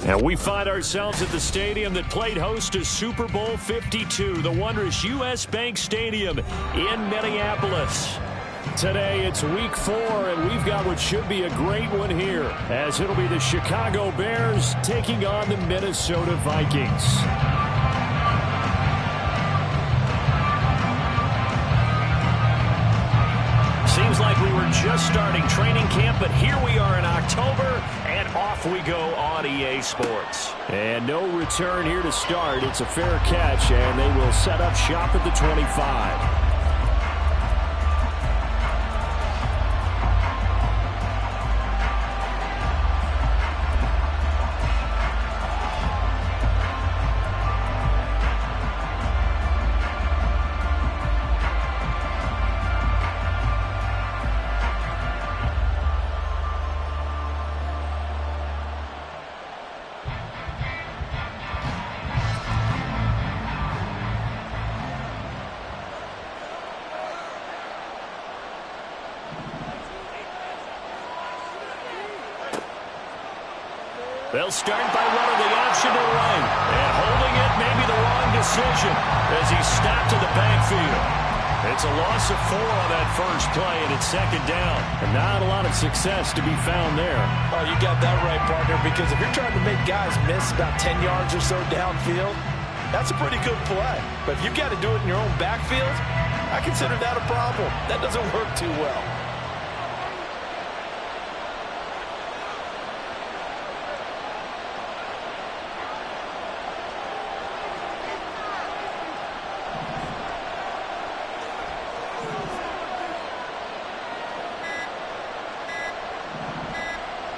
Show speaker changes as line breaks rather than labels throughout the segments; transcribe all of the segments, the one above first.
And we find ourselves at the stadium that played host to Super Bowl 52, the wondrous U.S. Bank Stadium in Minneapolis. Today, it's week 4, and we've got what should be a great one here, as it'll be the Chicago Bears taking on the Minnesota Vikings. Seems like we were just starting training camp, but here we are in October, and off we go on EA Sports. And no return here to start. It's a fair catch, and they will set up shop at the 25. They'll start by running the option to the right. And holding it may be the wrong decision as he stopped in the backfield. It's a loss of 4 on that first play, and it's second down. And not a lot of success to be found there.
Oh, you got that right, partner, because if you're trying to make guys miss about 10 yards or so downfield, that's a pretty good play. But if you've got to do it in your own backfield, I consider that a problem. That doesn't work too well.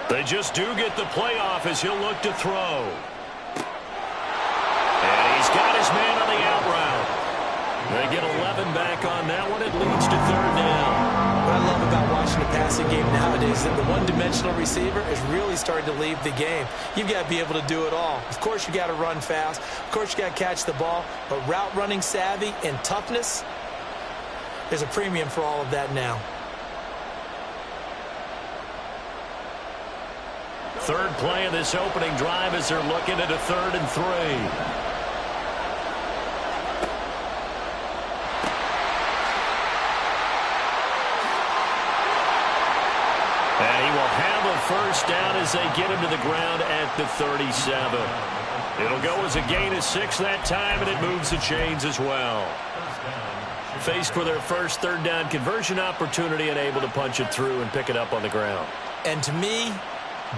They just do get the playoff as he'll look to throw. And he's got his man on the out route. They get 11 back on that one. It leads to third down.
What I love about watching the passing game nowadays is that the one-dimensional receiver is really starting to leave the game. You've got to be able to do it all. Of course, you got to run fast. Of course, you got to catch the ball. But route running savvy and toughness, there's a premium for all of that now.
Third play of this opening drive as they're looking at a 3rd and 3. And he will have a first down as they get him to the ground at the 37. It'll go as a gain of 6 that time, and it moves the chains as well. Faced with their first third down conversion opportunity and able to punch it through and pick it up on the ground.
And to me,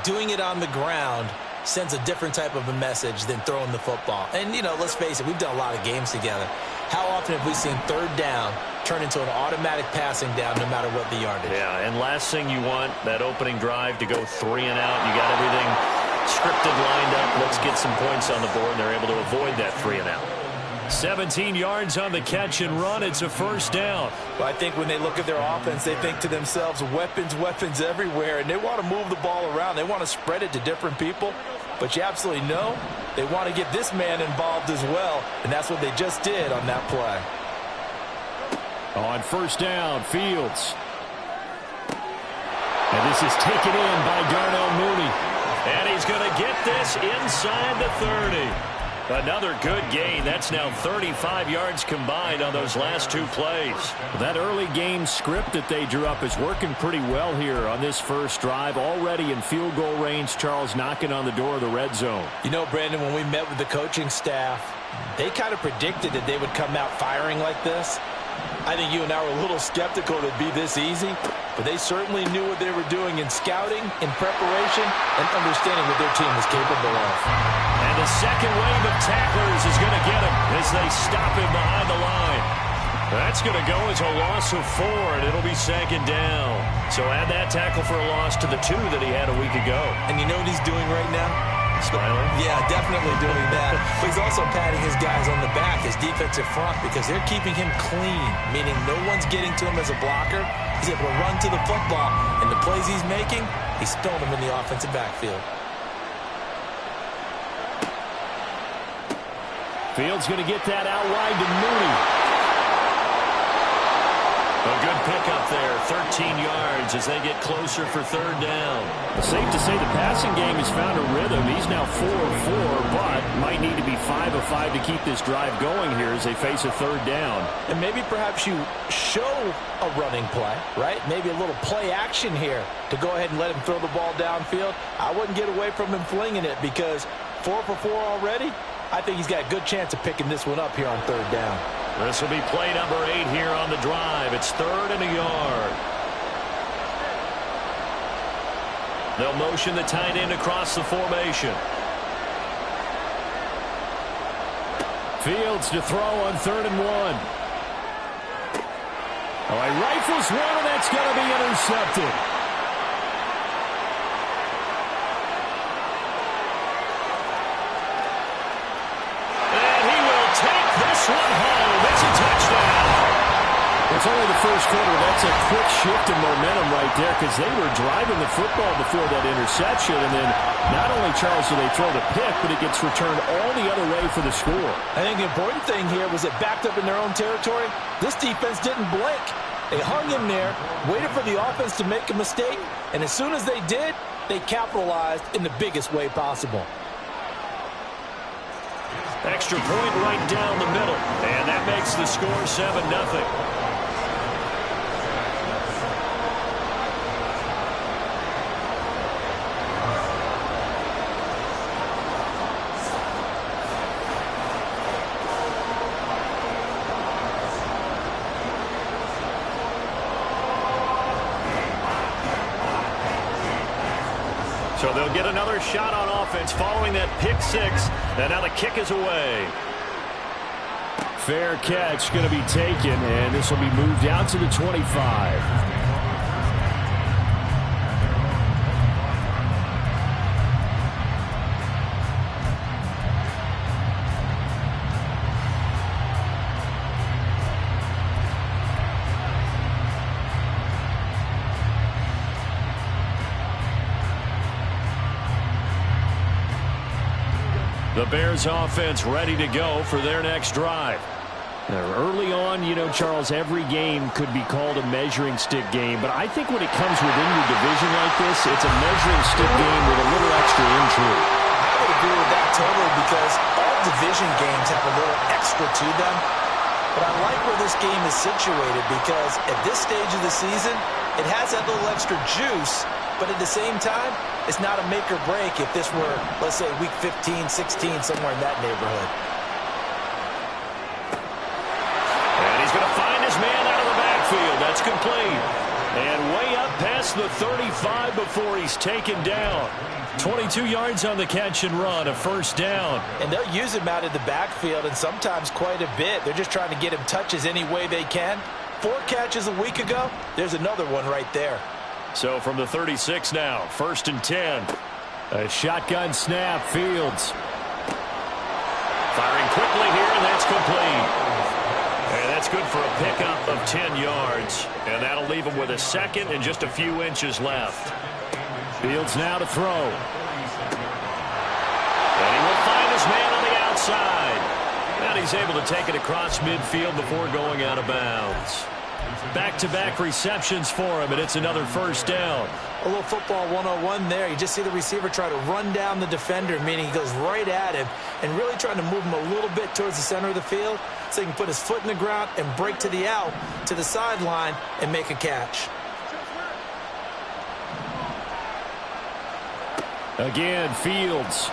doing it on the ground sends a different type of a message than throwing the football. And, you know, let's face it, we've done a lot of games together. How often have we seen third down turn into an automatic passing down no matter what the yardage?
Yeah, and last thing you want, that opening drive to go 3 and out. You got everything scripted, lined up. Let's get some points on the board, and they're able to avoid that 3 and out. 17 yards on the catch and run. It's a first down.
Well, I think when they look at their offense, they think to themselves, weapons, weapons everywhere, and they want to move the ball around. They want to spread it to different people, but you absolutely know they want to get this man involved as well, and that's what they just did on that play.
On first down, Fields. And this is taken in by Darnell Mooney. And he's going to get this inside the 30. Another good gain. That's now 35 yards combined on those last 2 plays. That early game script that they drew up is working pretty well here on this first drive. Already in field goal range, Charles knocking on the door of the red zone.
You know, Brandon, when we met with the coaching staff, they kind of predicted that they would come out firing like this. I think you and I were a little skeptical it'd be this easy, but they certainly knew what they were doing in scouting, in preparation, and understanding what their team was capable of.
And the second wave of tacklers is going to get him as they stop him behind the line. That's going to go as a loss of 4, and it'll be second down. So add that tackle for a loss to the 2 that he had a week ago.
And you know what he's doing right now?
Smiling?
Yeah, definitely doing that. But he's also patting his guys on the back, his defensive front, because they're keeping him clean, meaning no one's getting to him as a blocker. He's able to run to the football, and the plays he's making, he's throwing them in the offensive backfield.
Fields going to get that out wide to Mooney. A good pickup there, 13 yards as they get closer for third down.
It's safe to say the passing game has found a rhythm. He's now 4 of 4, but might need to be 5 of 5 to keep this drive going here as they face a third down.
And maybe perhaps you show a running play, right? Maybe a little play action here to go ahead and let him throw the ball downfield. I wouldn't get away from him flinging it because 4 for 4 already. I think he's got a good chance of picking this one up here on third down.
This will be play number 8 here on the drive. It's 3rd and a yard. They'll motion the tight end across the formation.
Fields to throw on 3rd and 1. Oh, he rifles one, and that's going to be intercepted.
One home. It's a touchdown.
It's only the first quarter. That's a quick shift in momentum right there because they were driving the football before that interception. And then not only, Charles, do they throw the pick, but it gets returned all the other way for the score.
I think the important thing here was it backed up in their own territory. This defense didn't blink. They hung in there, waited for the offense to make a mistake, and as soon as they did, they capitalized in the biggest way possible.
Extra point right down the middle, and that makes the score 7-0. So they'll get another shot on offense following that pick six. And now the kick is away.
Fair catch going to be taken, and this will be moved out to the 25.
The Bears offense ready to go for their next drive.
Early on, you know, Charles, every game could be called a measuring stick game, but I think when it comes within your division like this, it's a measuring stick game with a little extra intrigue.
I would agree with that totally because all division games have a little extra to them. But I like where this game is situated because at this stage of the season, it has that little extra juice, but at the same time, it's not a make or break if this were, let's say, week 15, 16, somewhere in that neighborhood.
And he's going to find his man out of the backfield. That's complete. And way up past the 35 before he's taken down. 22 yards on the catch and run, a first down.
And they'll use him out of the backfield, and sometimes quite a bit. They're just trying to get him touches any way they can. 4 catches a week ago, there's another one right there.
So from the 36 now, 1st and 10.
A shotgun snap, Fields.
Firing quickly here, and that's complete. And that's good for a pickup of 10 yards. And that'll leave him with a second and just a few inches left.
Fields now to throw.
And he will find his man on the outside. And he's able to take it across midfield before going out of bounds. Back-to-back receptions for him, and it's another first down.
A little football 101 there. You just see the receiver try to run down the defender, meaning he goes right at him and really trying to move him a little bit towards the center of the field so he can put his foot in the ground and break to the out, to the sideline, and make a catch.
Again, Fields.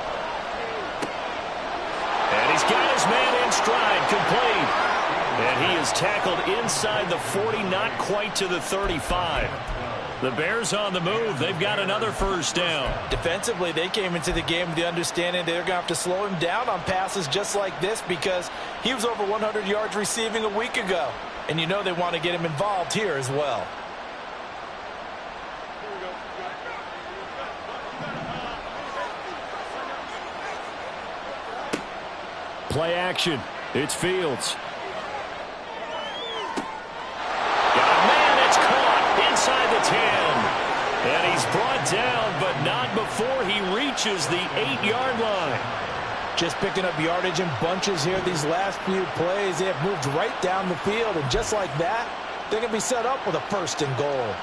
And he's got his man in stride, complete. And he is tackled inside the 40, not quite to the 35. The Bears on the move. They've got another first down.
Defensively, they came into the game with the understanding they're going to have to slow him down on passes just like this because he was over 100 yards receiving a week ago. And you know they want to get him involved here as well.
Play action. It's Fields.
Inside the 10. And he's brought down, but not before he reaches the 8-yard line.
Just picking up yardage in bunches here these last few plays. They have moved right down the field, and just like that, They can be set up with a 1st and goal.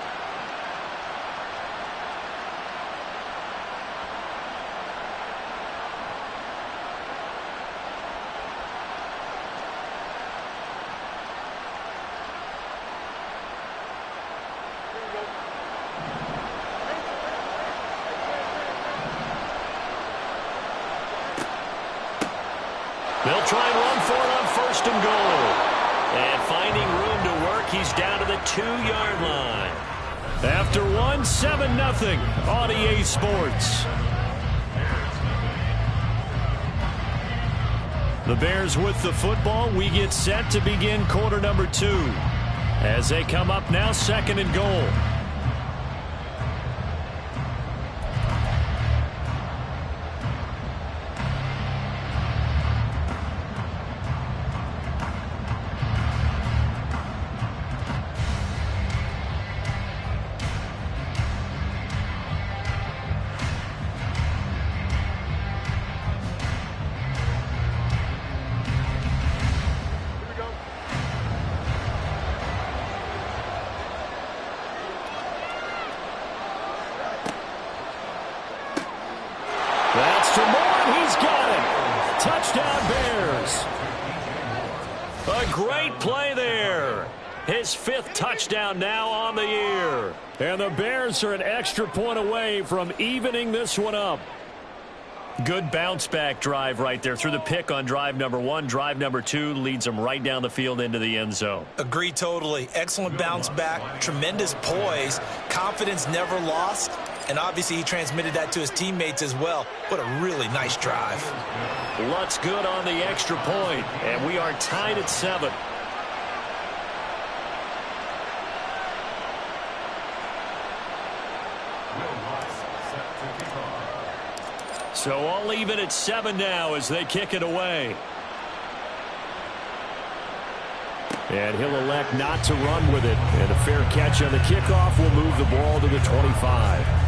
They'll try and run for it on 1st and goal. And finding room to work, he's down to the 2-yard line. After 1, 7-0 on EA Sports. The Bears with the football. We get set to begin quarter number 2. As they come up now, 2nd and goal. That's to Moore. He's got it. Touchdown, Bears. A great play there. His 5th touchdown now on the year. And the Bears are an extra point away from evening this one up. Good bounce-back drive right there through the pick on drive number 1. Drive number 2 leads them right down the field into the end zone.
Agree totally. Excellent bounce back. Tremendous poise. Confidence never lost. And obviously he transmitted that to his teammates as well. What a really nice drive.
Lutz good on the extra point. And we are tied at 7. So all even at 7 now as they kick it away.
And he'll elect not to run with it. And a fair catch on the kickoff will move the ball to the 25.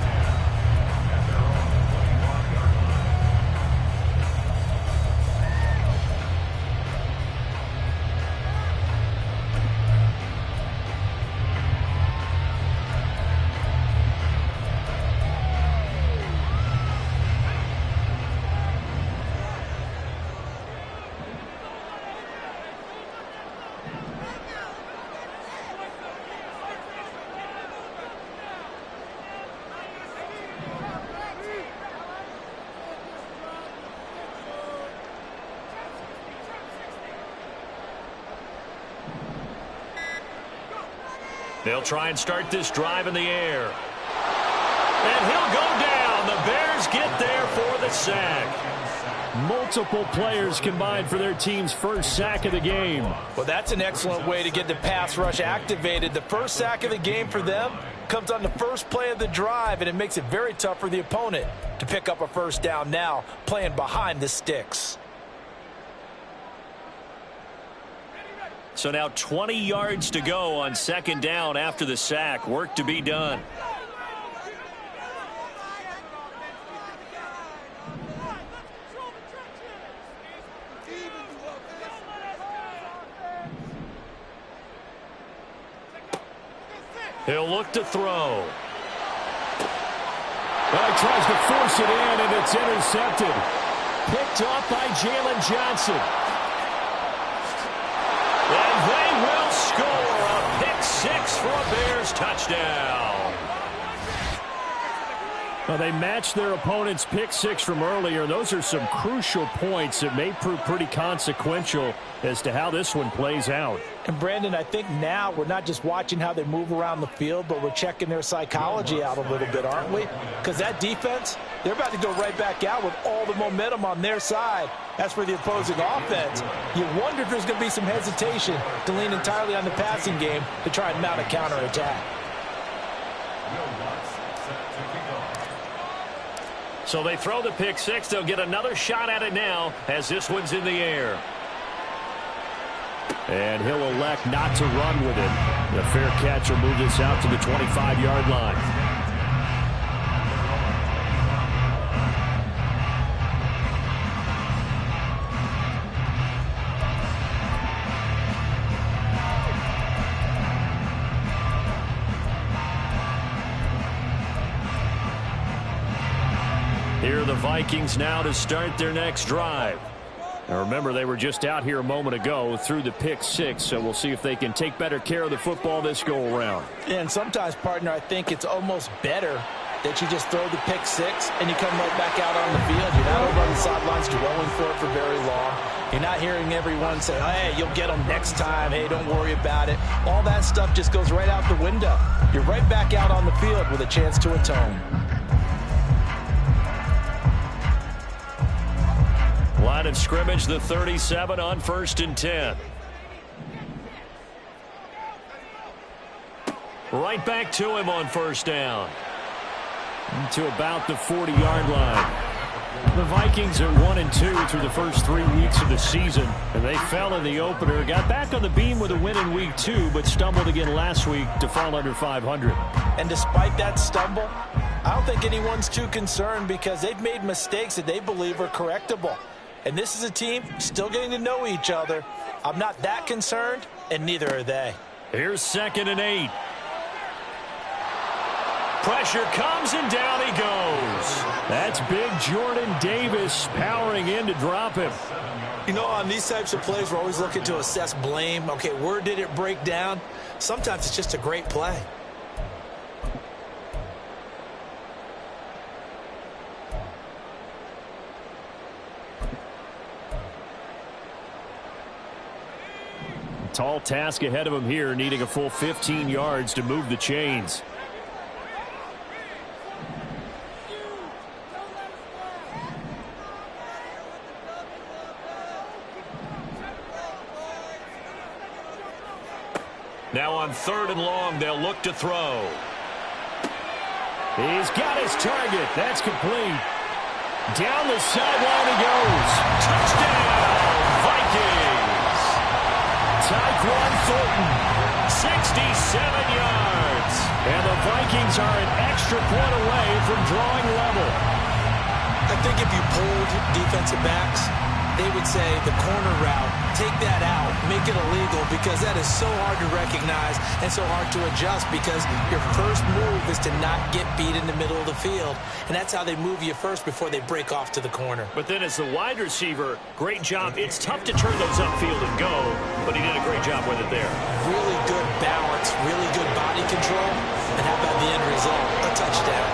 They'll try and start this drive in the air. And he'll go down. The Bears get there for the sack.
Multiple players combined for their team's first sack of the game.
Well, that's an excellent way to get the pass rush activated. The first sack of the game for them comes on the first play of the drive, and it makes it very tough for the opponent to pick up a first down now, playing behind the sticks.
So now 20 yards to go on 2nd down after the sack. Work to be done. He'll look to throw.
Well, he tries to force it in, and it's intercepted. Picked off by Jalen Johnson.
And they will score a pick 6 for a Bears touchdown.
Well, they matched their opponent's pick 6 from earlier. Those are some crucial points that may prove pretty consequential as to how this one plays out.
And, Brandon, I think now we're not just watching how they move around the field, but we're checking their psychology out a little bit, aren't we? Because that defense, they're about to go right back out with all the momentum on their side. As for the opposing offense, you wonder if there's going to be some hesitation to lean entirely on the passing game to try and mount a counterattack.
So they throw the pick 6. They'll get another shot at it now as this one's in the air.
And he'll elect not to run with it. The fair catch will move this out to the 25-yard line.
Here are the Vikings now to start their next drive. Now remember, they were just out here a moment ago through the pick six, so we'll see if they can take better care of the football this go-around.
And sometimes, partner, I think it's almost better that you just throw the pick six and you come right back out on the field. You're not over on the sidelines dwelling for it for very long. You're not hearing everyone say, hey, you'll get them next time. Hey, don't worry about it. All that stuff just goes right out the window. You're right back out on the field with a chance to atone.
Line of scrimmage, the 37 on 1st and 10. Right back to him on 1st down. To about the 40-yard line. The Vikings are 1-2 through the first 3 weeks of the season, and they fell in the opener. Got back on the beam with a win in week 2, but stumbled again last week to fall under 500.
And despite that stumble, I don't think anyone's too concerned because they've made mistakes that they believe are correctable. And this is a team still getting to know each other. I'm not that concerned, and neither are they.
Here's 2nd and 8. Pressure comes, and down he goes. That's big Jordan Davis powering in to drop him.
You know, on these types of plays, we're always looking to assess blame. Okay, where did it break down? Sometimes it's just a great play.
Tall task ahead of him here, needing a full 15 yards to move the chains. Now on 3rd and long, they'll look to throw. He's got his target. That's complete. Down the sideline he goes. Touchdown, Vikings. Tyquan Thornton, 67 yards. And the Vikings are an extra point away from drawing level.
I think if you polled defensive backs, they would say the corner route, take that out, make it illegal, because that is so hard to recognize and so hard to adjust because your first move is to not get beat in the middle of the field. And that's how they move you first before they break off to the corner.
But then as the wide receiver, great job. It's tough to turn those upfield and go, but he did a great job with it there.
Really good balance, really good body control. And how about the end result? A touchdown.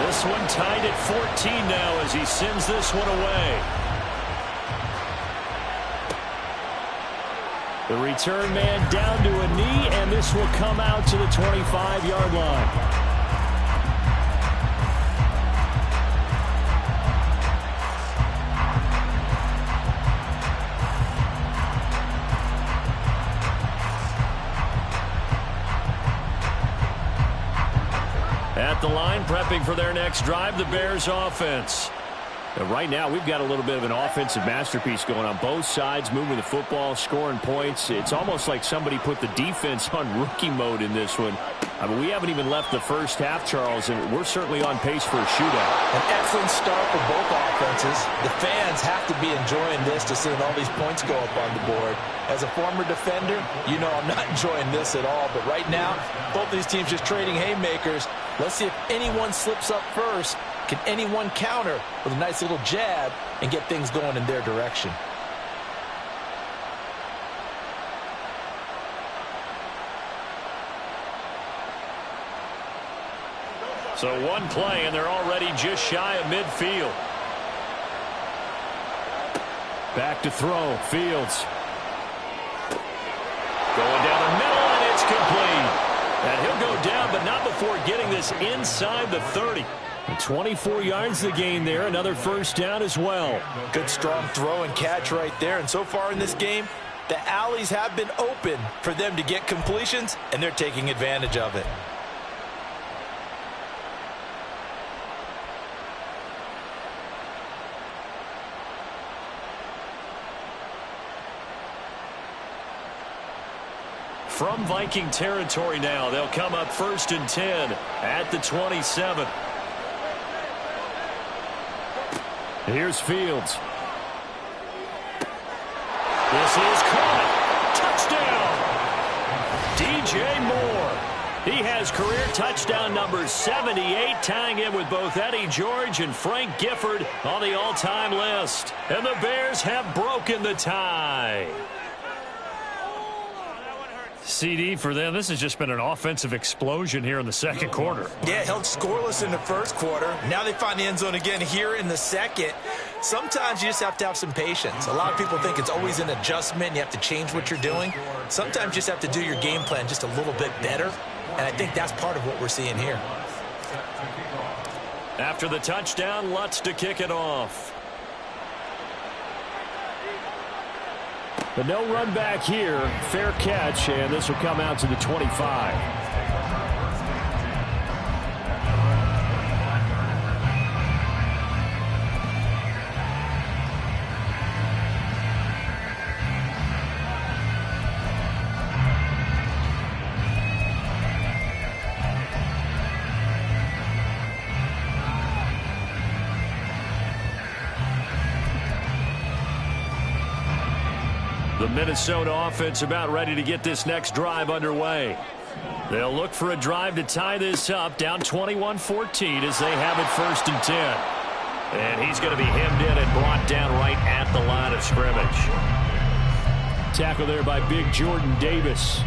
This one tied at 14 now as he sends this one away. The return man down to a knee, and this will come out to the 25-yard line. At the line, prepping for their next drive, the Bears offense. Right now, we've got a little bit of an offensive masterpiece going on both sides, moving the football, scoring points. It's almost like somebody put the defense on rookie mode in this one. I mean, we haven't even left the first half, Charles, and we're certainly on pace for a shootout.
An excellent start for both offenses. The fans have to be enjoying this to seeing all these points go up on the board. As a former defender, you know I'm not enjoying this at all. But right now, both these teams just trading haymakers. Let's see if anyone slips up first. Can anyone counter with a nice little jab and get things going in their direction?
So one play, and they're already just shy of midfield. Back to throw. Fields. Going down the middle, and it's complete. And he'll go down, but not before getting this inside the 30. 24 yards the gain there. Another first down as well.
Good strong throw and catch right there. And so far in this game, the alleys have been open for them to get completions, and they're taking advantage of it.
From Viking territory now, they'll come up 1st and 10 at the 27. Here's Fields. This is caught. Touchdown. DJ Moore. He has career touchdown number 78, tying in with both Eddie George and Frank Gifford on the all-time list. And the Bears have broken the tie.
CD for them, this has just been an offensive explosion here in the second quarter.
Yeah, held scoreless in the first quarter. Now they find the end zone again here in the second. Sometimes you just have to have some patience. A lot of people think it's always an adjustment. You have to change what you're doing. Sometimes you just have to do your game plan just a little bit better. And I think that's part of what we're seeing here.
After the touchdown, Lutz to kick it off.
But no run back here. Fair catch, and this will come out to the 25.
The Minnesota offense about ready to get this next drive underway. They'll look for a drive to tie this up, down 21-14 as they have it 1st and 10. And he's going to be hemmed in and brought down right at the line of scrimmage.
Tackle there by big Jordan Davis.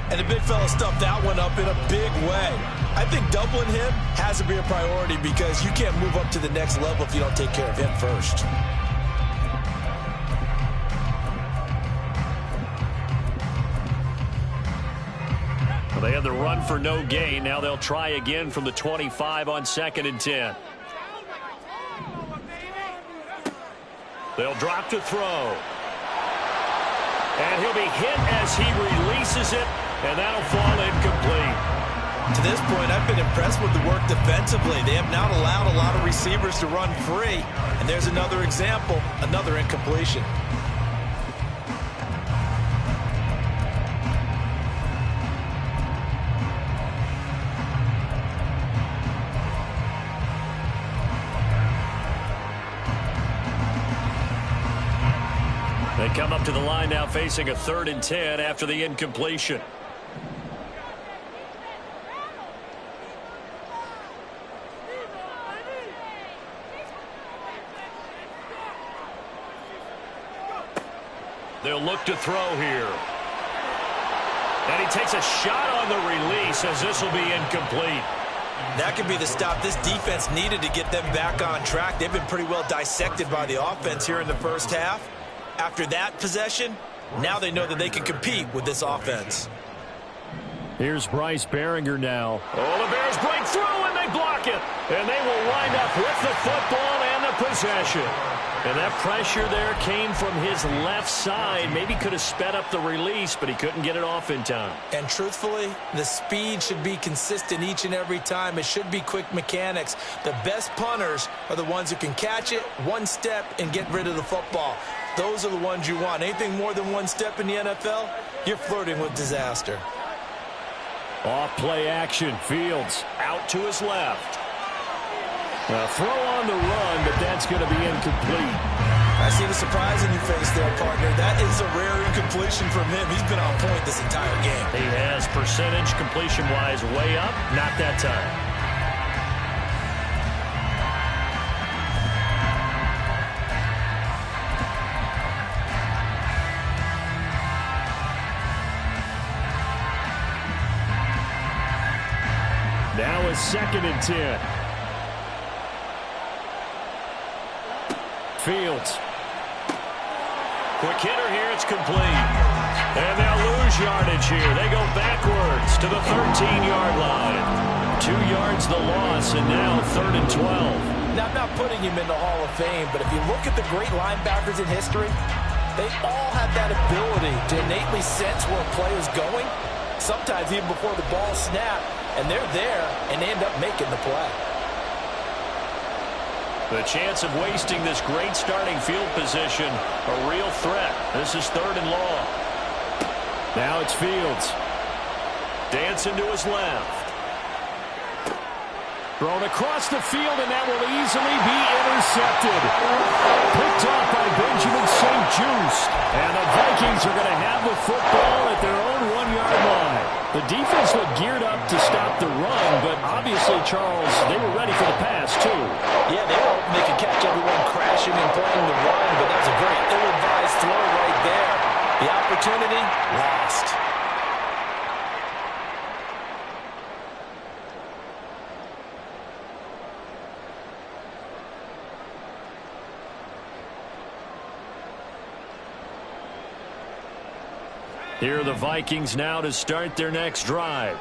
And the big fella stuffed that one up in a big way. I think doubling him has to be a priority because you can't move up to the next level if you don't take care of him first.
They had the run for no gain. Now they'll try again from the 25 on 2nd and 10. They'll drop to throw. And he'll be hit as he releases it, and that'll fall incomplete.
To this point, I've been impressed with the work defensively. They have not allowed a lot of receivers to run free. And there's another example, another incompletion.
They come up to the line now facing a 3rd and 10 after the incompletion. They'll look to throw here. And he takes a shot on the release as this will be incomplete.
That could be the stop this defense needed to get them back on track. They've been pretty well dissected by the offense here in the first half. After that possession, now they know that they can compete with this offense.
Here's Bryce Baringer now.
Oh, the Bears break through and they block it. And they will wind up with the football and the possession. And that pressure there came from his left side. Maybe could have sped up the release, but he couldn't get it off in time.
And truthfully, the speed should be consistent each and every time. It should be quick mechanics. The best punters are the ones who can catch it one step and get rid of the football. Those are the ones you want. Anything more than one step in the NFL, you're flirting with disaster.
Off play action. Fields
Out to his left.
a throw on the run, but that's going to be incomplete.
I see the surprise in your face there, partner. That is a rare incompletion from him. He's been on point this entire game.
He has percentage completion-wise way up. Not that time.
Now a 2nd and 10. Fields.
Quick hitter here. It's complete. And they'll lose yardage here. They go backwards to the 13-yard line. 2 yards the loss, and now 3rd and 12.
Now, I'm not putting him in the Hall of Fame, but if you look at the great linebackers in history, they all have that ability to innately sense where a play is going, sometimes even before the ball snapped, and they're there, and they end up making the play.
The chance of wasting this great starting field position, a real threat. This is 3rd and long.
Now it's Fields.
Dancing to his left.
Thrown across the field, and that will easily be intercepted. Picked off by Benjamin St. Juste. And the Vikings are going to have the football at their own 1-yard line. The defense looked geared up to stop the run, but obviously, Charles, they were ready for the pass, too.
Yeah, they were hoping they could catch everyone crashing and playing the run, but that was a very ill-advised throw right there. The opportunity lost.
Here are the Vikings now to start their next drive.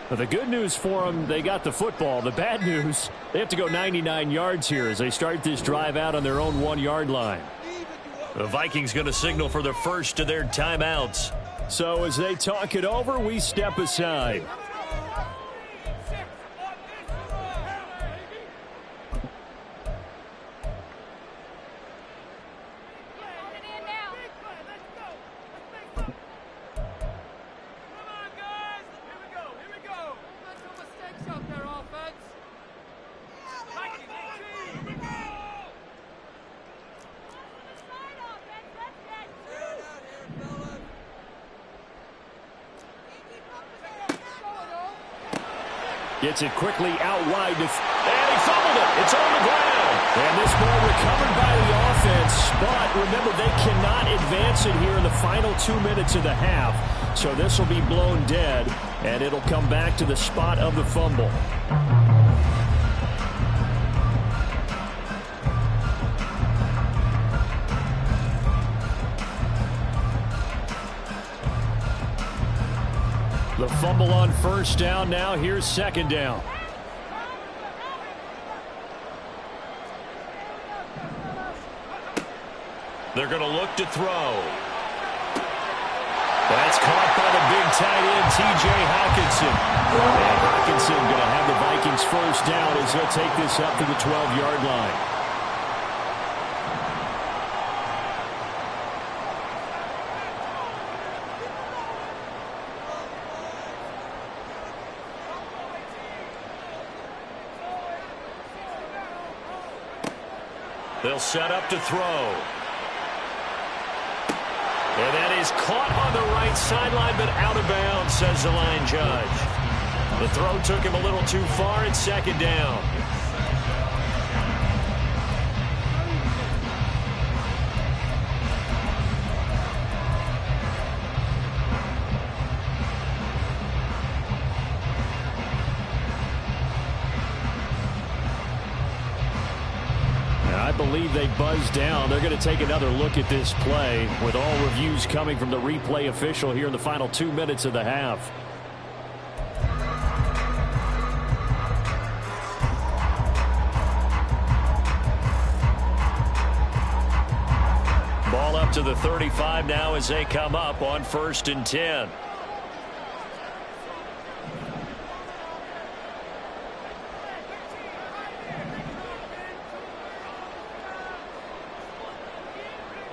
Well, the good news for them, they got the football. The bad news, they have to go 99 yards here as they start this drive out on their own 1-yard line.
The Vikings going to signal for the first of their timeouts.
So as they talk it over, we step aside. Gets it quickly out wide. And he fumbled it. It's on the ground. And this ball recovered by the offense. But remember, they cannot advance it here in the final 2 minutes of the half. So this will be blown dead. And it'll come back to the spot of the fumble. The fumble on first down. Now here's second down.
They're going to look to throw. That's caught by the big tight end, T.J. Hockenson. And Hockenson going to have the Vikings first down as he'll take this up to the 12-yard line. They'll set up to throw. And that is caught on the right sideline, but out of bounds, says the line judge. The throw took him a little too far. It's second down.
I believe they buzzed down. They're going to take another look at this play with all reviews coming from the replay official here in the final 2 minutes of the half.
Ball up to the 35 now as they come up on 1st and 10.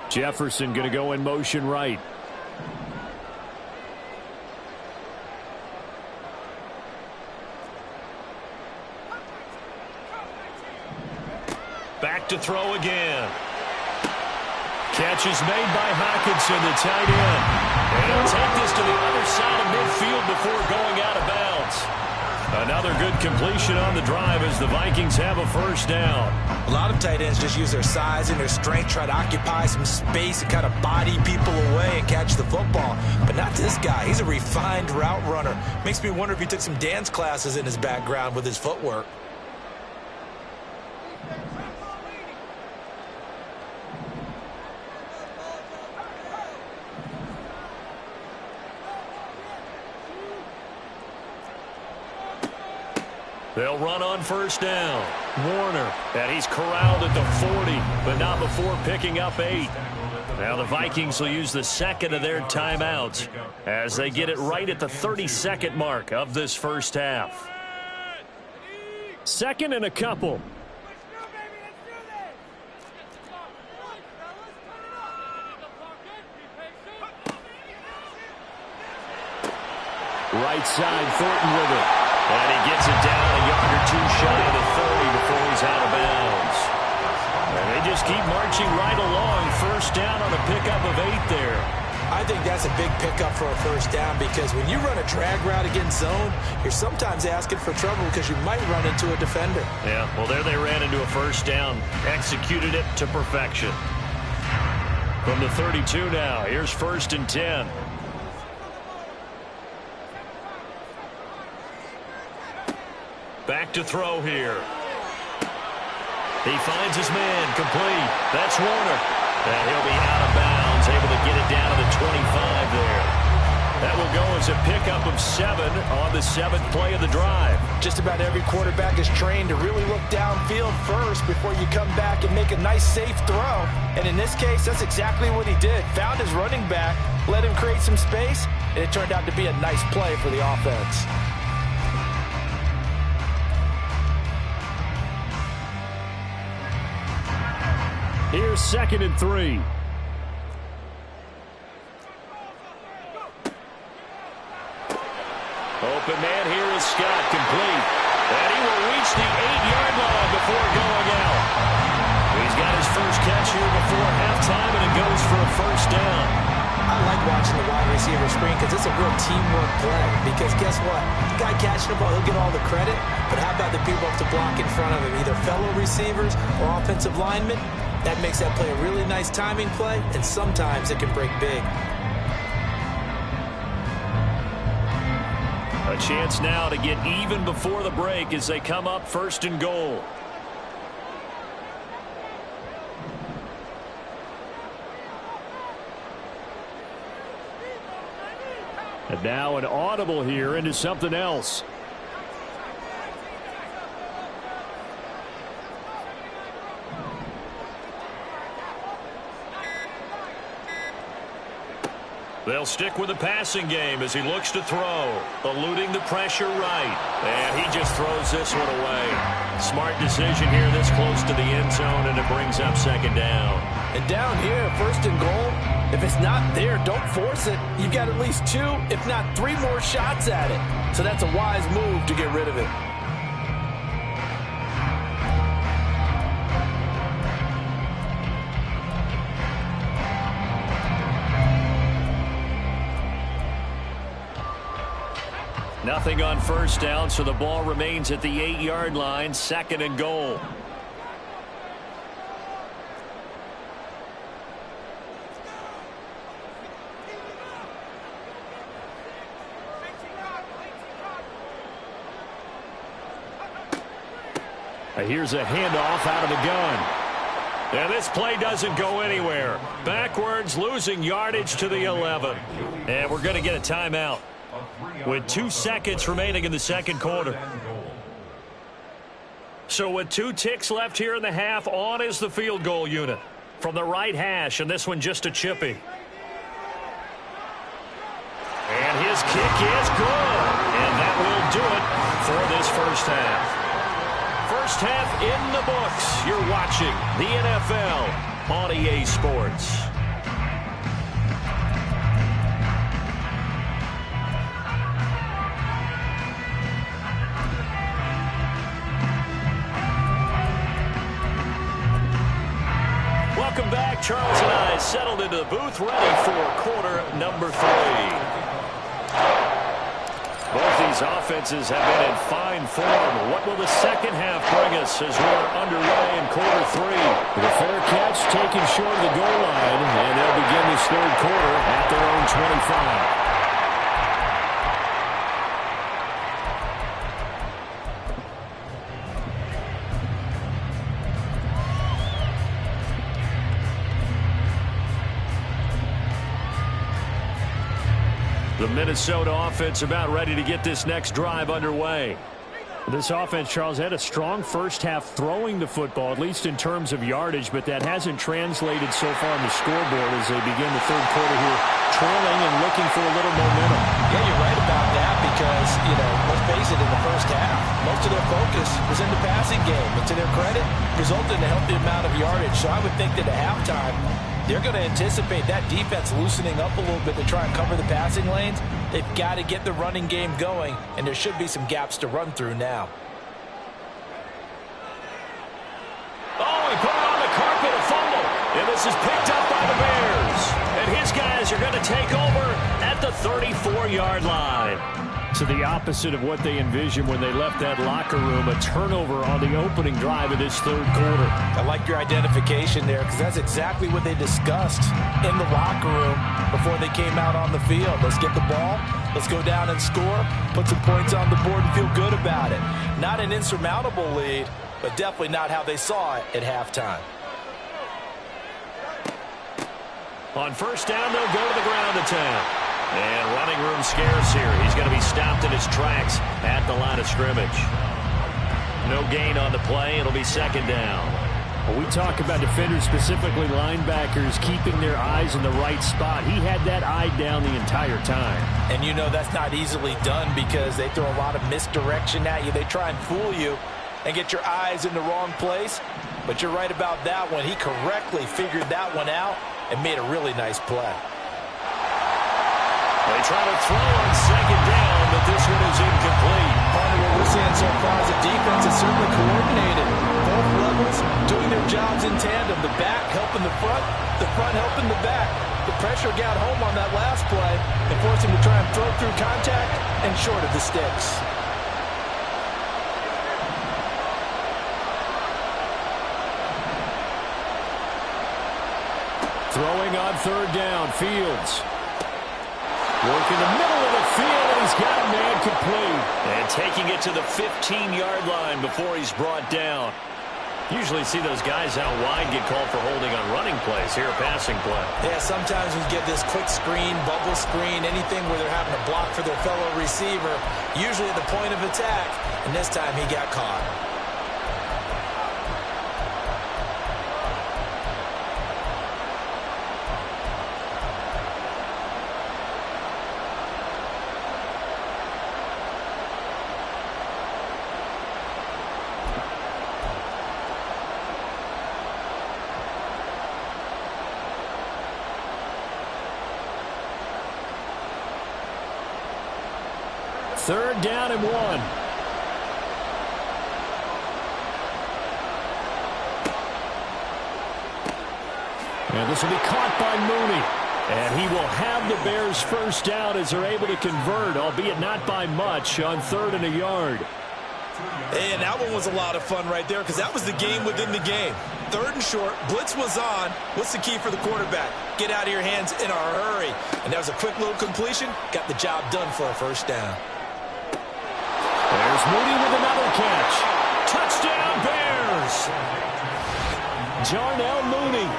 Jefferson going to go in motion right.
Back to throw again. Catch is made by Hockenson, the tight end. And he'll take this to the other side of midfield before going out of bounds. Another good completion on the drive as the Vikings have a first down.
A lot of tight ends just use their size and their strength, try to occupy some space and kind of body people away and catch the football. But not this guy. He's a refined route runner. Makes me wonder if he took some dance classes in his background with his footwork.
They'll run on first down. Warner, and he's corralled at the 40, but not before picking up 8. Now the Vikings will use the second of their timeouts as they get it right at the 32nd mark of this first half.
Second and a couple. Right side, Thornton with it.
And he gets it down a yard or two shy of the 30 before he's out of bounds. And they just keep marching right along. First down on a pickup of 8 there.
I think that's a big pickup for a first down because when you run a drag route against zone, you're sometimes asking for trouble because you might run into a defender.
Yeah, well, there they ran into a first down. Executed it to perfection. From the 32 now, here's 1st and 10. Back to throw here. He finds his man, complete. That's Warner. And he'll be out of bounds, able to get it down to the 25 there. That will go as a pickup of 7 on the 7th play of the drive.
Just about every quarterback is trained to really look downfield first before you come back and make a nice, safe throw. And in this case, that's exactly what he did. Found his running back, let him create some space, and it turned out to be a nice play for the offense.
Here's 2nd and 3.
Open man here is Scott, complete. And he will reach the 8-yard line before going out. He's got his first catch here before halftime, and it goes for a first down.
I like watching the wide receiver screen because it's a real teamwork play. Because guess what? The guy catching the ball, he'll get all the credit. But how about the people up to block in front of him, either fellow receivers or offensive linemen? That makes that play a really nice timing play, and sometimes it can break big.
A chance now to get even before the break as they come up 1st and goal.
And now an audible here into something else.
They'll stick with the passing game as he looks to throw. Eluding the pressure right. And he just throws this one away. Smart decision here this close to the end zone, and it brings up 2nd down.
And down here, 1st and goal, if it's not there, don't force it. You've got at least 2, if not 3 more shots at it. So that's a wise move to get rid of it.
Nothing on 1st down, so the ball remains at the 8-yard line, 2nd and goal.
Here's a handoff out of the gun.
And this play doesn't go anywhere. Backwards, losing yardage to the 11. And we're going to get a timeout with 2 seconds remaining in the 2nd quarter. So with 2 ticks left here in the half, on is the field goal unit from the right hash, and this one just a chippy. And his kick is good. And that will do it for this first half. First half in the books. You're watching the NFL on EA Sports. Welcome back. Charles and I settled into the booth, ready for quarter number 3. Both these offenses have been in fine form. What will the second half bring us as we're underway in quarter 3?
The fair catch taken short of the goal line, and they'll begin this 3rd quarter at their own 25.
The Minnesota offense about ready to get this next drive underway.
This offense, Charles, had a strong first half throwing the football, at least in terms of yardage, but that hasn't translated so far on the scoreboard as they begin the 3rd quarter here, trailing and looking for a little momentum.
Yeah, you're right about that because, let's face it, in the first half, most of their focus was in the passing game. And to their credit, resulted in a healthy amount of yardage. So I would think that at halftime, they're going to anticipate that defense loosening up a little bit to try and cover the passing lanes. They've got to get the running game going, and there should be some gaps to run through now.
Oh, he put it on the carpet, a fumble. And this is picked up by the Bears. And his guys are going to take over at the 34-yard line.
So the opposite of what they envisioned when they left that locker room, a turnover on the opening drive of this third quarter.
I like your identification there because that's exactly what they discussed in the locker room before they came out on the field. Let's get the ball. Let's go down and score, put some points on the board and feel good about it. Not an insurmountable lead, but definitely not how they saw it at halftime.
On first down, they'll go to the ground to town. And running room scarce here. He's going to be stopped in his tracks at the line of scrimmage. No gain on the play. It'll be second down.
When we talk about defenders, specifically linebackers, keeping their eyes in the right spot, he had that eye down the entire time.
And you know that's not easily done because they throw a lot of misdirection at you. They try and fool you and get your eyes in the wrong place. But you're right about that one. He correctly figured that one out and made a really nice play.
They try to throw on second down, but this one is incomplete.
Part of what we're seeing so far is the defense is certainly coordinated. Both levels doing their jobs in tandem. The back helping the front helping the back. The pressure got home on that last play and forced him to try and throw through contact and short of the sticks.
Throwing on third down, Fields. Working the middle of the field, and he's got a man complete.
And taking it to the 15-yard line before he's brought down. Usually see those guys out wide get called for holding on running plays. Here a passing play.
Yeah, sometimes we get this quick screen, bubble screen, anything where they're having to block for their fellow receiver, usually at the point of attack, and this time he got caught.
Third down and 1. And this will be caught by Mooney. And he will have the Bears first down as they're able to convert, albeit not by much, on third and a yard.
And that one was a lot of fun right there because that was the game within the game. Third and short, blitz was on. What's the key for the quarterback? Get out of your hands in a hurry. And that was a quick little completion. Got the job done for a first down.
There's Mooney with another catch.
Touchdown, Bears!
Jarnell Mooney.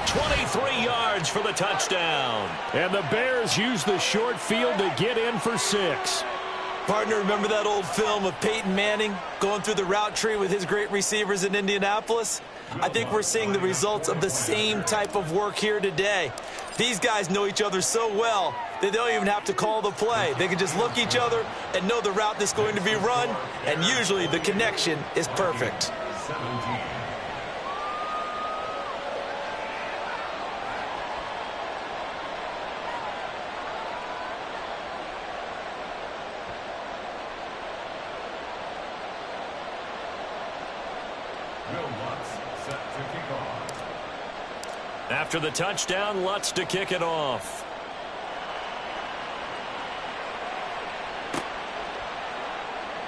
23 yards for the touchdown.
And the Bears use the short field to get in for 6.
Partner, remember that old film of Peyton Manning going through the route tree with his great receivers in Indianapolis? I think we're seeing the results of the same type of work here today. These guys know each other so well that they don't even have to call the play. They can just look each other and know the route that's going to be run, and usually the connection is perfect.
After the touchdown, Lutz to kick it off.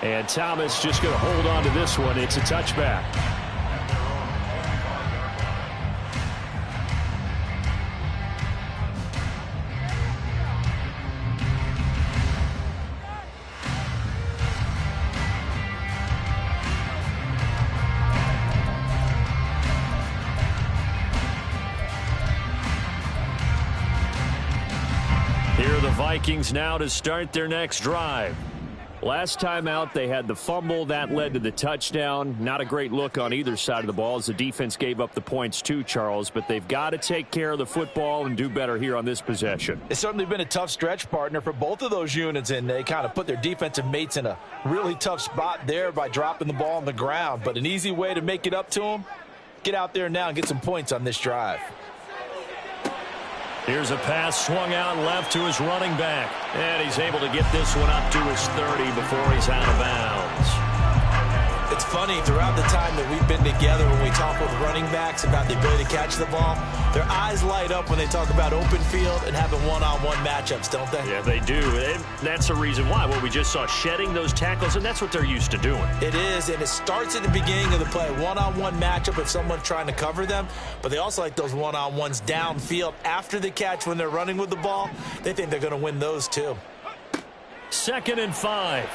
And Thomas just going to hold on to this one. It's a touchback.
Here are the Vikings now to start their next drive. Last time out, they had the fumble. That led to the touchdown. Not a great look on either side of the ball as the defense gave up the points too, Charles. But they've got to take care of the football and do better here on this possession.
It's certainly been a tough stretch, partner, for both of those units, and they kind of put their defensive mates in a really tough spot there by dropping the ball on the ground. But an easy way to make it up to them, get out there now and get some points on this drive.
Here's a pass swung out left to his running back. And he's able to get this one up to his 30 before he's out of bounds.
It's fun funny, throughout the time that we've been together, when we talk with running backs about the ability to catch the ball, their eyes light up when they talk about open field and having one-on-one matchups, don't they?
Yeah, they do. And that's the reason why. Well, we just saw shedding those tackles, and that's what they're used to doing.
It is, and it starts at the beginning of the play. One-on-one matchup if someone's trying to cover them, but they also like those one-on-ones downfield after the catch when they're running with the ball. They think they're going to win those too.
2nd and 5.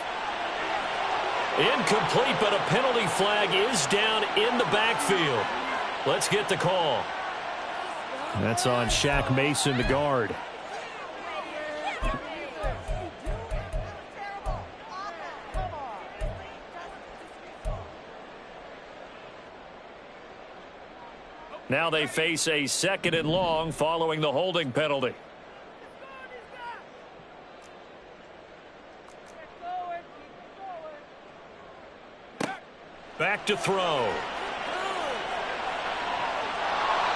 Incomplete, but a penalty flag is down in the backfield. Let's get the call.
That's on Shaq Mason, the guard.
Now they face a 2nd and long following the holding penalty. Back to throw.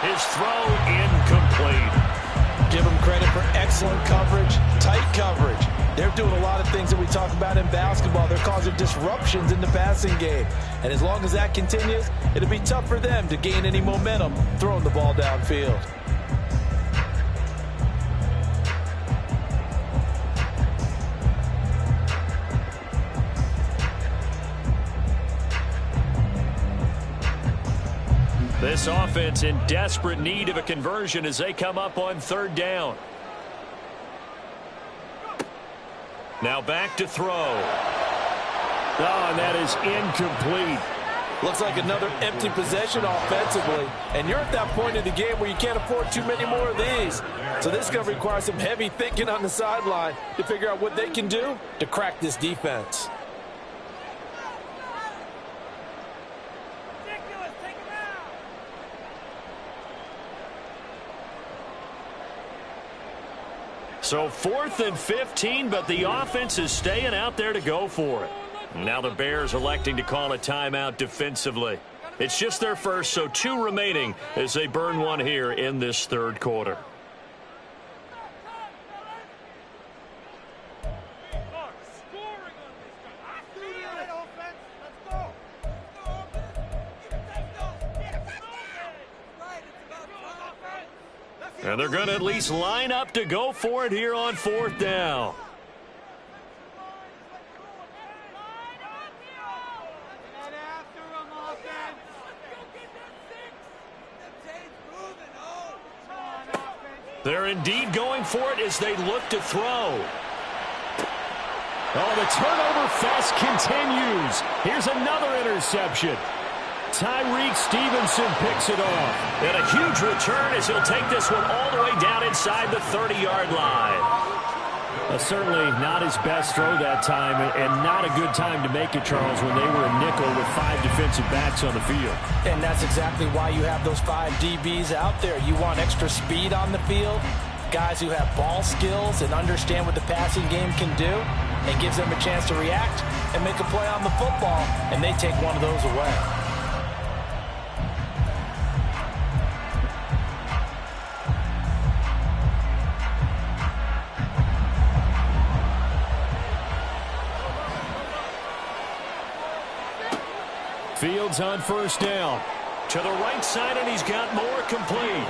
His throw incomplete.
Give them credit for excellent coverage, tight coverage. They're doing a lot of things that we talk about in basketball. They're causing disruptions in the passing game. And as long as that continues, it'll be tough for them to gain any momentum throwing the ball downfield.
This offense in desperate need of a conversion as they come up on 3rd down. Now back to throw.
Oh, and that is incomplete.
Looks like another empty possession offensively. And you're at that point in the game where you can't afford too many more of these. So this is going to require some heavy thinking on the sideline to figure out what they can do to crack this defense.
So 4th and 15, but the offense is staying out there to go for it. Now the Bears electing to call a timeout defensively. It's just their first, so 2 remaining as they burn one here in this 3rd quarter. And they're going to at least line up to go for it here on 4th down. They're indeed going for it as they look to throw.
Oh, the turnover fest continues. Here's another interception. Tyreek Stevenson picks it off.
And a huge return as he'll take this one all the way down inside the 30-yard line.
Certainly not his best throw that time, and not a good time to make it, Charles, when they were a nickel with 5 defensive backs on the field.
And that's exactly why you have those 5 DBs out there. You want extra speed on the field, guys who have ball skills and understand what the passing game can do. It gives them a chance to react and make a play on the football, and they take one of those away.
Fields on 1st down.
To the right side, and he's got more complete.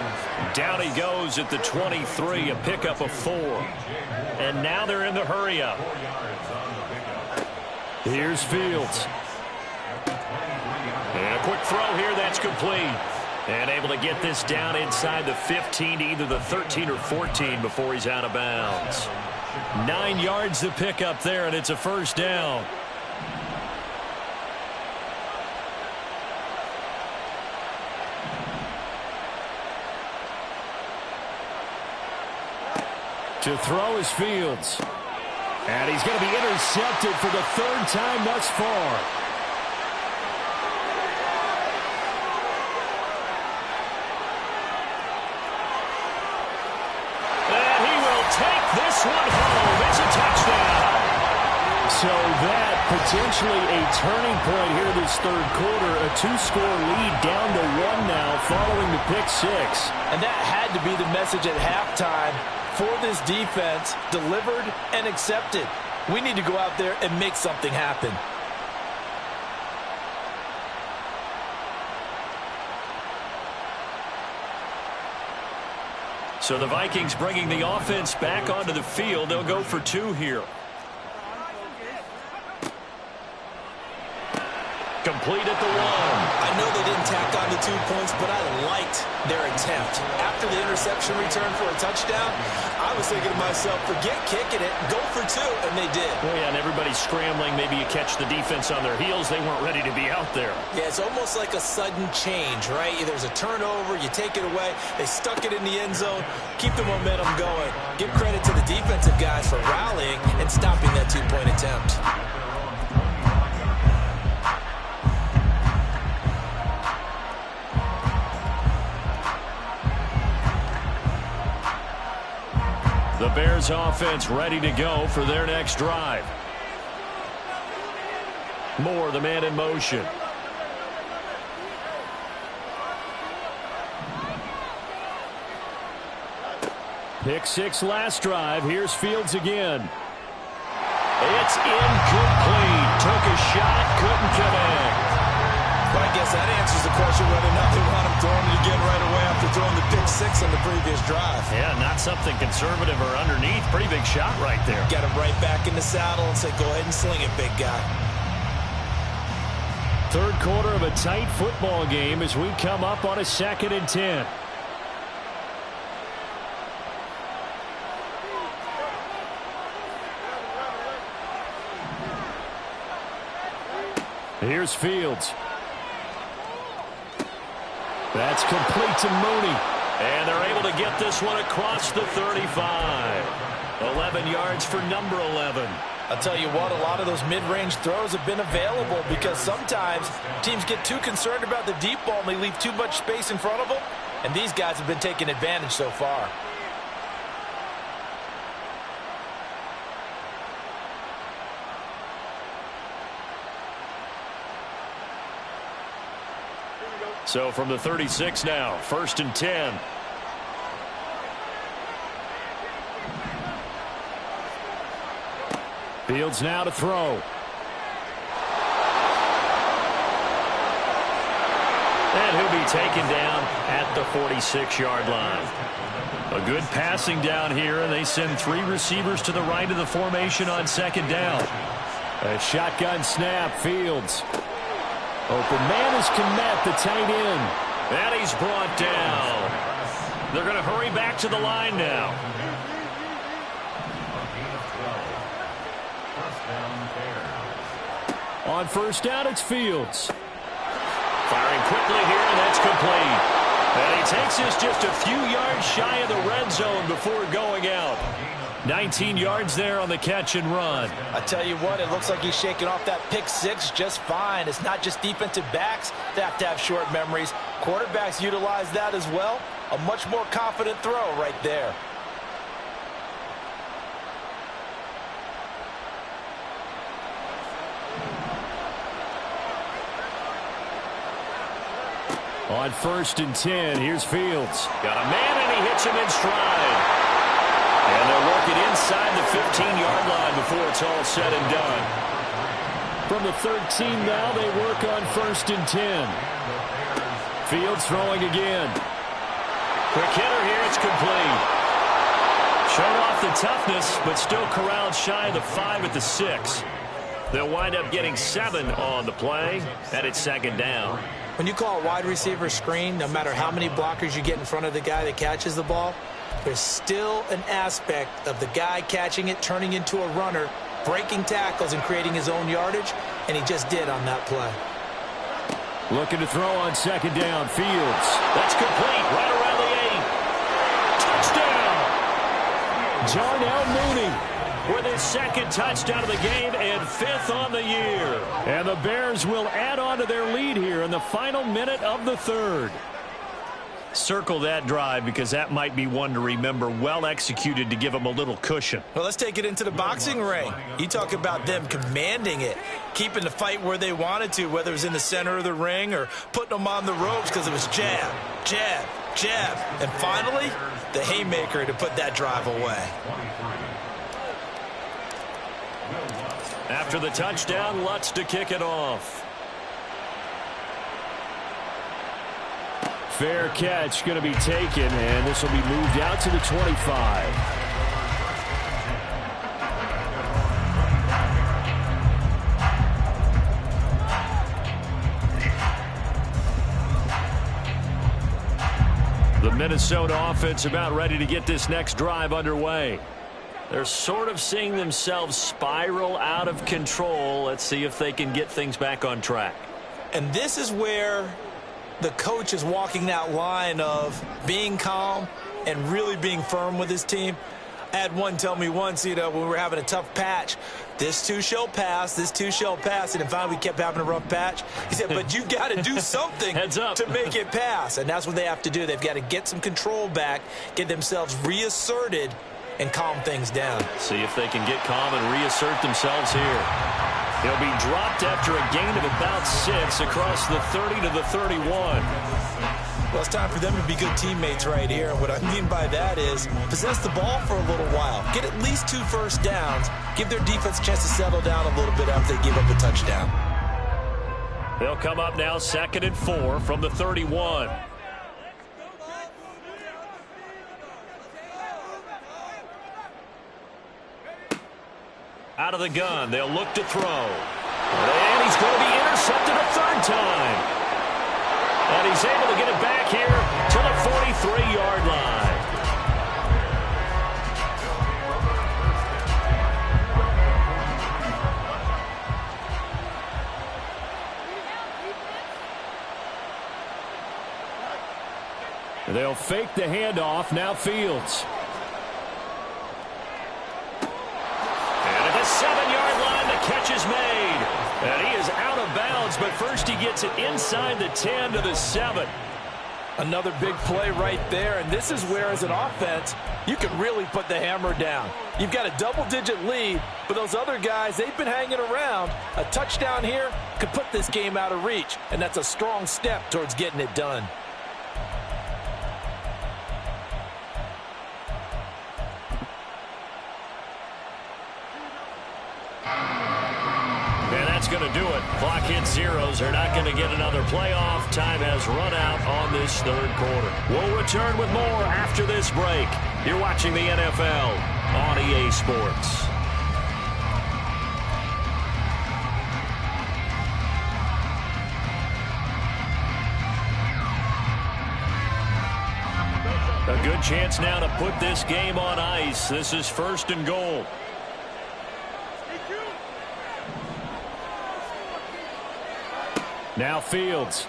Down he goes at the 23, a pickup of 4. And now they're in the hurry-up.
Here's Fields.
And a quick throw here, that's complete. And able to get this down inside the 15 to either the 13 or 14 before he's out of bounds.
9 yards to pick up there, and it's a 1st down. To throw is Fields. And he's going to be intercepted for the 3rd time thus far.
And he will take this one home. It's a touchdown.
So that potentially a turning point here this 3rd quarter. A 2-score lead down to 1 now following the pick 6.
And that had to be the message at halftime. For this defense, delivered and accepted. We need to go out there and make something happen.
So the Vikings bringing the offense back onto the field. They'll go for 2 here. Complete at the 1.
I know they didn't tack on the 2 points, but I liked their attempt. After the interception return for a touchdown, I was thinking to myself, forget kicking it, go for 2, and they did.
Well, yeah, and everybody's scrambling. Maybe you catch the defense on their heels. They weren't ready to be out there.
Yeah, it's almost like a sudden change, right? There's a turnover, you take it away, they stuck it in the end zone, keep the momentum going. Give credit to the defensive guys for rallying and stopping that 2-point attempt.
The Bears offense ready to go for their next drive. Moore, the man in motion. Pick 6 last drive. Here's Fields again. It's incomplete. Took a shot, couldn't connect.
But I guess that answers the question whether or not they want him throwing it again right away after throwing the pick 6 on the previous drive.
Yeah, not something conservative or underneath. Pretty big shot right there.
Got him right back in the saddle and said, go ahead and sling it, big guy.
Third quarter of a tight football game as we come up on a 2nd and 10. Here's Fields. That's complete to Mooney.
And they're able to get this one across the 35. 11 yards for number 11.
I'll tell you what, a lot of those mid-range throws have been available because sometimes teams get too concerned about the deep ball and they leave too much space in front of them. And these guys have been taking advantage so far.
So from the 36 now, 1st and 10.
Fields now to throw.
And he'll be taken down at the 46-yard line. A good passing down here, and they send 3 receivers to the right of the formation on 2nd down.
A shotgun snap, Fields. Open man is Kmet, the tight end.
And he's brought down. They're going to hurry back to the line now.
On 1st down, it's Fields.
Firing quickly here, and that's complete. And he takes this just a few yards shy of the red zone before going out. 19 yards there on the catch and run.
I tell you what, it looks like he's shaking off that pick 6 just fine. It's not just defensive backs that have to have short memories. Quarterbacks utilize that as well. A much more confident throw right there.
On 1st and 10, here's Fields.
Got a man, and he hits him in stride. And they'll work it inside the 15-yard line before it's all said and done.
From the 13 now, they work on 1st and 10. Fields throwing again.
Quick hitter here, it's complete. Showed off the toughness, but still corralled shy of the 5 at the 6. They'll wind up getting 7 on the play, and it's 2nd down.
When you call a wide receiver screen, no matter how many blockers you get in front of the guy that catches the ball, there's still an aspect of the guy catching it, turning into a runner, breaking tackles and creating his own yardage, and he just did on that play.
Looking to throw on 2nd down, Fields.
That's complete, right around the 8. Touchdown!
Darnell Mooney
with his 2nd touchdown of the game and 5th on the year.
And the Bears will add on to their lead here in the final minute of the 3rd.
Circle that drive because that might be one to remember. Well executed to give them a little cushion.
Well, let's take it into the boxing ring. You talk about them commanding it, keeping the fight where they wanted to, whether it was in the center of the ring or putting them on the ropes because it was jab, jab, jab. And finally, the haymaker to put that drive away.
After the touchdown, Lutz to kick it off.
Fair catch going to be taken, and this will be moved out to the 25. The Minnesota offense about ready to get this next drive underway. They're sort of seeing themselves spiral out of control. Let's see if they can get things back on track.
And this is where the coach is walking that line of being calm and really being firm with his team. I had one tell me once, when we were having a tough patch, this too shall pass, this too shall pass. And finally we kept having a rough patch. He said, but you got to do something to make it pass. And that's what they have to do. They've got to get some control back, get themselves reasserted, and calm things down.
See if they can get calm and reassert themselves here. He'll be dropped after a gain of about 6 across the 30 to the 31.
Well, it's time for them to be good teammates right here. And what I mean by that is possess the ball for a little while. Get at least 2 first downs. Give their defense a chance to settle down a little bit after they give up a touchdown.
They'll come up now 2nd and 4 from the 31. Out of the gun, they'll look to throw. And he's going to be intercepted a 3rd time. And he's able to get it back here to the 43-yard line. They'll fake the handoff. Now Fields. And at the 7-yard line, the catch is made. And he is out of bounds, but first he gets it inside the 10 to the 7.
Another big play right there, and this is where, as an offense, you can really put the hammer down. You've got a double-digit lead, but those other guys, they've been hanging around. A touchdown here could put this game out of reach, and that's a strong step towards getting it done.
Going to do it. Clock hits zeros. They're not going to get another playoff. Time has run out on this 3rd quarter. We'll return with more after this break. You're watching the NFL on EA Sports. A good chance now to put this game on ice. This is 1st and goal. Now Fields.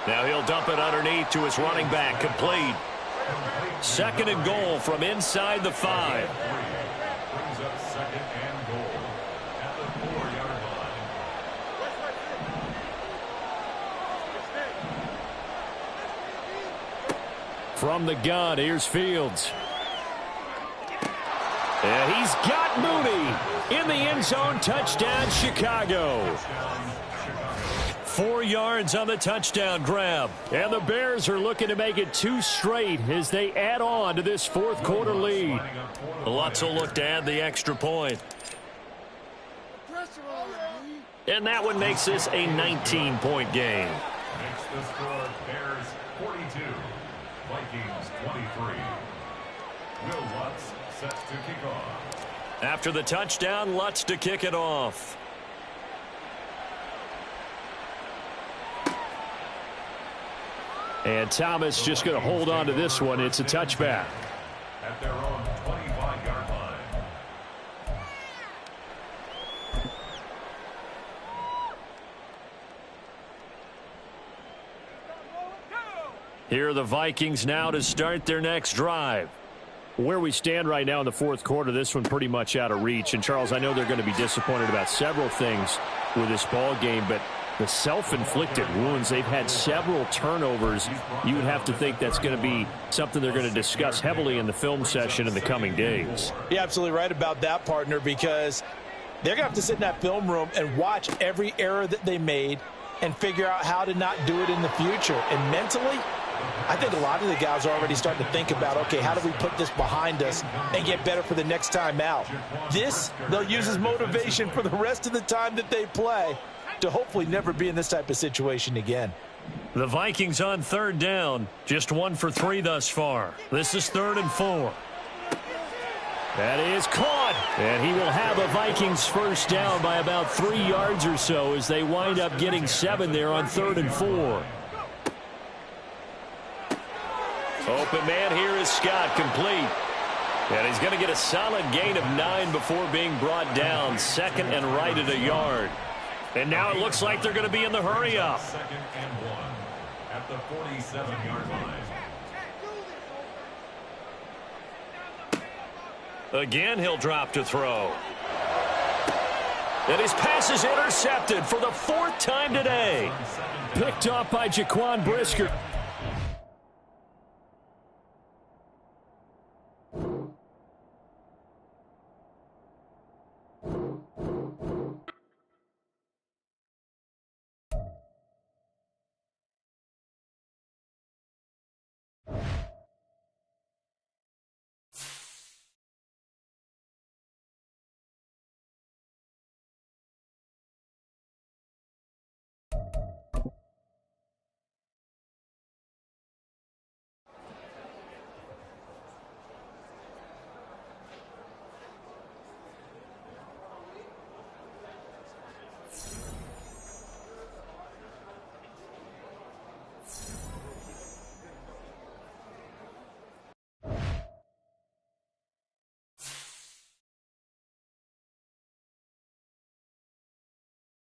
Now he'll dump it underneath to his running back. Complete. 2nd and goal from inside the 5.
Brings up 2nd and goal at the 4-yard line.
From the gun, here's Fields. And he's got Mooney in the end zone. Touchdown, Chicago. 4 yards on the touchdown grab. And the Bears are looking to make it 2 straight as they add on to this 4th quarter lead.
Lutz will look to add the extra point. And that one makes this a 19-point game.
Makes the score Bears 42, Vikings 23. Will Lutz set to kick off.
After the touchdown, Lutz to kick it off.
And Thomas just going to hold on to this one. It's a touchback.
At their own 25-yard line.
Here are the Vikings now to start their next drive.
Where we stand right now in the 4th quarter, this one pretty much out of reach. And, Charles, I know they're going to be disappointed about several things with this ball game, but the self-inflicted wounds, they've had several turnovers. You would have to think that's going to be something they're going to discuss heavily in the film session in the coming days.
You're absolutely right about that, partner, because they're going to have to sit in that film room and watch every error that they made and figure out how to not do it in the future. And mentally, I think a lot of the guys are already starting to think about, okay, how do we put this behind us and get better for the next time out? This, they'll use as motivation for the rest of the time that they play to hopefully never be in this type of situation again.
The Vikings on third down. Just 1 for 3 thus far. This is 3rd and 4. That is caught. And he will have a Vikings first down by about 3 yards or so as they wind up getting 7 there on 3rd and 4. Open man here is Scott, complete. And he's going to get a solid gain of 9 before being brought down. 2nd and right at a yard. And now it looks like they're going to be in the hurry up.
2nd and 1 at the 47-yard line.
Again, he'll drop to throw. And his pass is intercepted for the 4th time today.
Picked off by Jaquan Brisker.